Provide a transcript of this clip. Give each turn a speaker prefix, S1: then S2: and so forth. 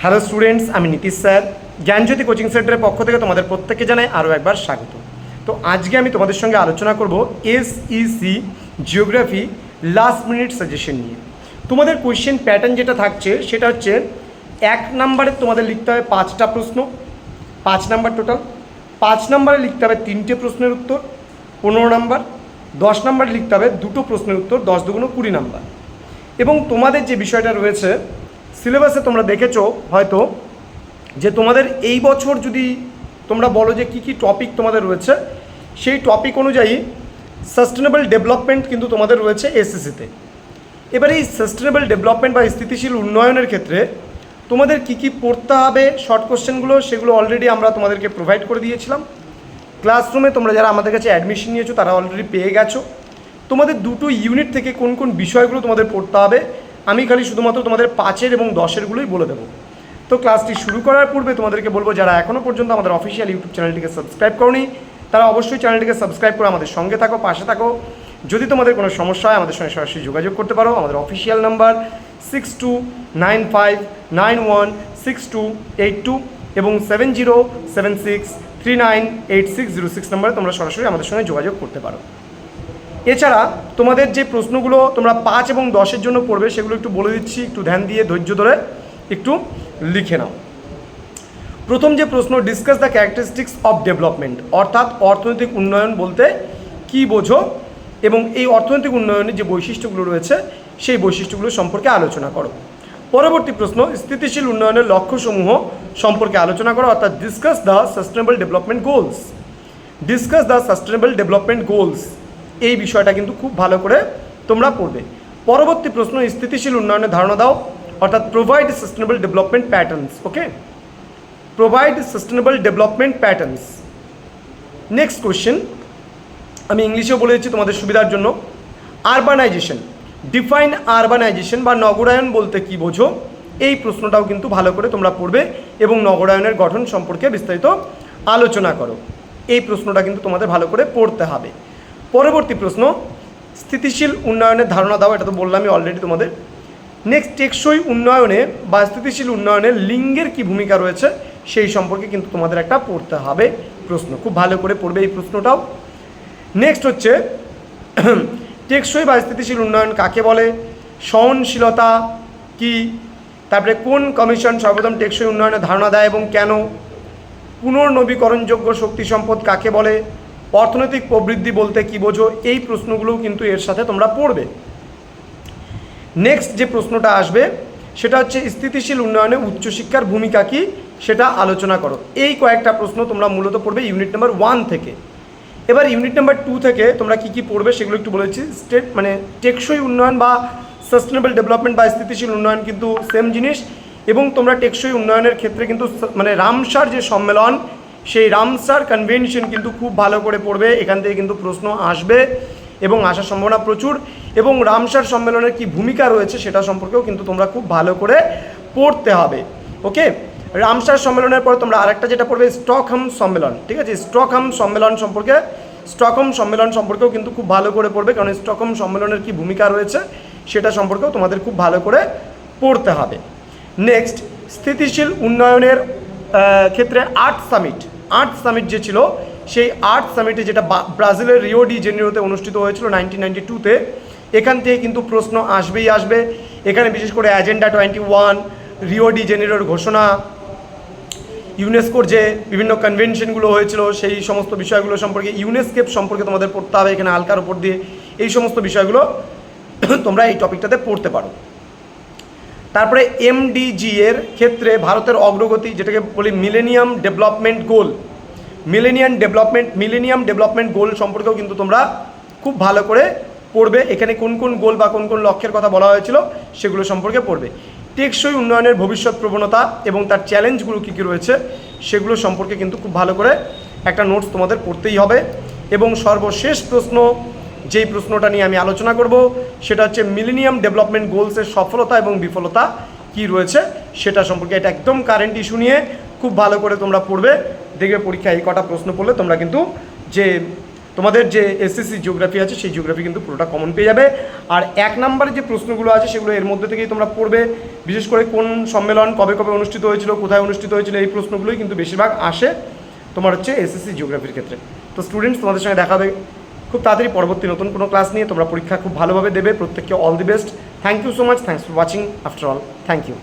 S1: Hello students, আমি Nitish sir জ্ঞানজ্যোতি coaching সেন্টারের পক্ষ থেকে তোমাদের প্রত্যেককে জানাই আরও একবার স্বাগত। তো আজকে আমি তোমাদের সঙ্গে আলোচনা করব SEC geography last minute suggestion নিয়ে। তোমাদের কোয়েশ্চেন প্যাটার্ন যেটা থাকছে সেটা হচ্ছে 1 নম্বরে তোমাদের লিখতে হবে 5টা প্রশ্ন, 5 নাম্বার টোটাল। 5 নম্বরে লিখতে হবে 3টে প্রশ্নের উত্তর, 15 নাম্বার। 10 নম্বরে লিখতে হবে 2টো প্রশ্নের উত্তর, 10 দুগুণ 20 নাম্বার। এবং তোমাদের যে বিষয়টা রয়েছে সিলেবাসে তোমরা দেখেছো হয়তো যে তোমাদের এই বছর যদি তোমরা বলো যে কী কী টপিক তোমাদের রয়েছে, সেই টপিক অনুযায়ী সাস্টেনেবল ডেভেলপমেন্ট কিন্তু তোমাদের রয়েছে এসএসসিতে। এবার এই সাস্টেনেবল ডেভেলপমেন্ট বা স্থিতিশীল উন্নয়নের ক্ষেত্রে তোমাদের কী কী পড়তে হবে, শর্ট কোশ্চেনগুলো সেগুলো অলরেডি আমরা তোমাদেরকে প্রোভাইড করে দিয়েছিলাম ক্লাসরুমে। তোমরা যারা আমাদের কাছে অ্যাডমিশন নিয়েছো তারা অলরেডি পেয়ে গেছো। তোমাদের 2টো ইউনিট থেকে কোন কোন বিষয়গুলো তোমাদের পড়তে হবে আমি খালি শুধুমাত্র তোমাদের 5 এবং 10-এরগুলোই বলে দেবো। তো ক্লাসটি শুরু করার পূর্বে তোমাদেরকে বলবো, যারা এখনও পর্যন্ত আমাদের অফিসিয়াল ইউটিউব চ্যানেলটিকে সাবস্ক্রাইব করোনি তারা অবশ্যই চ্যানেলটিকে সাবস্ক্রাইব করে আমাদের সঙ্গে থাকো, পাশে থাকো। যদি তোমাদের কোনো সমস্যা হয় আমাদের সঙ্গে সরাসরি যোগাযোগ করতে পারো। আমাদের অফিসিয়াল নাম্বার 6295916282 এবং 7076398606 নম্বরে তোমরা সরাসরি আমাদের সঙ্গে যোগাযোগ করতে পারো। এছাড়া তোমাদের যে প্রশ্নগুলো তোমরা 5 এবং 10-এর জন্য পড়বে সেগুলো একটু বলে দিচ্ছি, একটু ধ্যান দিয়ে ধৈর্য ধরে একটু লিখে নাও। প্রথম যে প্রশ্ন, discuss the characteristics of development, অর্থাৎ অর্থনৈতিক উন্নয়ন বলতে কি বোঝো এবং এই অর্থনৈতিক উন্নয়নের যে বৈশিষ্ট্যগুলো রয়েছে সেই বৈশিষ্ট্যগুলো সম্পর্কে আলোচনা করো। পরবর্তী প্রশ্ন, স্থিতিশীল উন্নয়নের লক্ষ্যসমূহ সম্পর্কে আলোচনা করো, অর্থাৎ discuss the sustainable development goals. Discuss the sustainable development goals, এই বিষয়টা কিন্তু খুব ভালো করে তোমরা পড়বে। পরবর্তী প্রশ্ন, স্থিতিশীল উন্নয়নের ধারণা দাও, অর্থাৎ provide sustainable development patterns. Okay, provide sustainable development patterns. Next question আমি ইংলিশেও বলে দিচ্ছি তোমাদের সুবিধার জন্য। আরবানাইজেশন, ডিফাইন আরবানাইজেশন বা নগরায়ন বলতে কি বোঝো, এই প্রশ্নটাও কিন্তু ভালো করে তোমরা পড়বে এবং নগরায়নের গঠন সম্পর্কে বিস্তারিত আলোচনা করো। এই প্রশ্নটা কিন্তু তোমাদের ভালো করে পড়তে হবে। পরবর্তী প্রশ্ন, স্থিতিশীল উন্নয়নের ধারণা দাও, এটা তো বললামই অলরেডি তোমাদের। নেক্সট, টেকসই উন্নয়নে বা স্থিতিশীল উন্নয়নে লিঙ্গের কি ভূমিকা রয়েছে সেই সম্পর্কে কিন্তু তোমাদের একটা পড়তে হবে প্রশ্ন, খুব ভালো করে পড়বে এই প্রশ্নটাও। নেক্সট হচ্ছে টেকসই বা স্থিতিশীল উন্নয়ন কাকে বলে, সহনশীলতা কি, তারপরে কোন কমিশন সর্বপ্রথম টেকসই উন্নয়নের ধারণা দেয় এবং কেন, পুনর্নবীকরণযোগ্য শক্তি সম্পদ কাকে বলে, অর্থনৈতিক প্রবৃদ্ধি বলতে কি বোঝো, এই প্রশ্নগুলোও কিন্তু এর সাথে তোমরা পড়বে। নেক্সট যে প্রশ্নটা আসবে সেটা হচ্ছে স্থিতিশীল উন্নয়নে উচ্চশিক্ষার ভূমিকা কী সেটা আলোচনা করো। এই কয়েকটা প্রশ্ন তোমরা মূলত পড়বে ইউনিট নাম্বার 1 থেকে। এবার ইউনিট নাম্বার 2 থেকে তোমরা কী কী পড়বে সেগুলো একটু বলেছি। টেকসই উন্নয়ন বা সাস্টেনেবল ডেভেলপমেন্ট বা স্থিতিশীল উন্নয়ন কিন্তু সেম জিনিস, এবং তোমরা টেকসই উন্নয়নের ক্ষেত্রে কিন্তু রামসার যে সম্মেলন সেই রামসার কনভেনশন কিন্তু খুব ভালো করে পড়বে। এখান থেকে কিন্তু প্রশ্ন আসবে এবং আসার সম্ভাবনা প্রচুর, এবং রামসার সম্মেলনের কি ভূমিকা রয়েছে সেটা সম্পর্কেও কিন্তু তোমরা খুব ভালো করে পড়তে হবে। ওকে, রামসার সম্মেলনের পরে তোমরা আরেকটা যেটা পড়বে স্টকহোম সম্মেলন। ঠিক আছে, স্টকহোম সম্মেলন সম্পর্কেও কিন্তু খুব ভালো করে পড়বে, কারণ স্টকহোম সম্মেলনের কি ভূমিকা রয়েছে সেটা সম্পর্কেও তোমাদের খুব ভালো করে পড়তে হবে। নেক্সট, স্থিতিশীল উন্নয়নের ক্ষেত্রে আর্থ সামিট যে ছিল সেই আর্থ সামিটে, যেটা ব্রাজিলের রিও ডি জেনেরোতে অনুষ্ঠিত হয়েছিল 1992-তে, এখান থেকে কিন্তু প্রশ্ন আসবেই আসবে। এখানে বিশেষ করে অ্যাজেন্ডা 21, রিও ডি জেনেরোর ঘোষণা, ইউনেস্কোর যে বিভিন্ন কনভেনশনগুলো হয়েছিল সেই সমস্ত বিষয়গুলো সম্পর্কে, ইউনেস্কেপ সম্পর্কে তোমাদের পড়তে হবে এখানে হালকার উপর দিয়ে। এই সমস্ত বিষয়গুলো তোমরা এই টপিকটাতে পড়তে পারো। তারপরে এমডিজি এর ক্ষেত্রে ভারতের অগ্রগতি, যেটাকে বলি মিলেনিয়াম ডেভেলপমেন্ট গোল সম্পর্কেও কিন্তু তোমরা খুব ভালো করে পড়বে। এখানে কোন কোন গোল বা কোন কোন লক্ষ্যের কথা বলা হয়েছিল সেগুলো সম্পর্কে পড়বে। টেকসই উন্নয়নের ভবিষ্যৎ প্রবণতা এবং তার চ্যালেঞ্জগুলো কী কী রয়েছে সেগুলো সম্পর্কে কিন্তু খুব ভালো করে একটা নোটস তোমাদের পড়তেই হবে। এবং সর্বশেষ প্রশ্ন, যেই প্রশ্নটা নিয়ে আমি আলোচনা করব সেটা হচ্ছে মিলেনিয়াম ডেভেলপমেন্ট গোলসের সফলতা এবং বিফলতা কি রয়েছে সেটা সম্পর্কে। এটা একদম কারেন্ট ইস্যু নিয়ে খুব ভালো করে তোমরা পড়বে। দেখবে পরীক্ষায় এই কটা প্রশ্ন পড়লে তোমরা কিন্তু যে তোমাদের যে এসএসসি জিওগ্রাফি আছে সেই জিওগ্রাফি কিন্তু পুরোটা কমন পেয়ে যাবে। আর 1 নম্বরের যে প্রশ্নগুলো আছে সেগুলো এর মধ্যে থেকেই তোমরা পড়বে। বিশেষ করে কোন সম্মেলন কবে কবে অনুষ্ঠিত হয়েছিল, কোথায় অনুষ্ঠিত হয়েছিল, এই প্রশ্নগুলোই কিন্তু বেশিরভাগ আসে তোমার হচ্ছে এসএসসি জিওগ্রাফির ক্ষেত্রে। তো স্টুডেন্টস, তোমাদের সঙ্গে দেখা হবে খুব তাড়াতাড়ি পরবর্তী নতুন কোনো ক্লাস নিয়ে। তোমরা পরীক্ষা খুব ভালোভাবে দেবে, প্রত্যেককে all the best. Thank you so much, thanks for watching after all, thank you.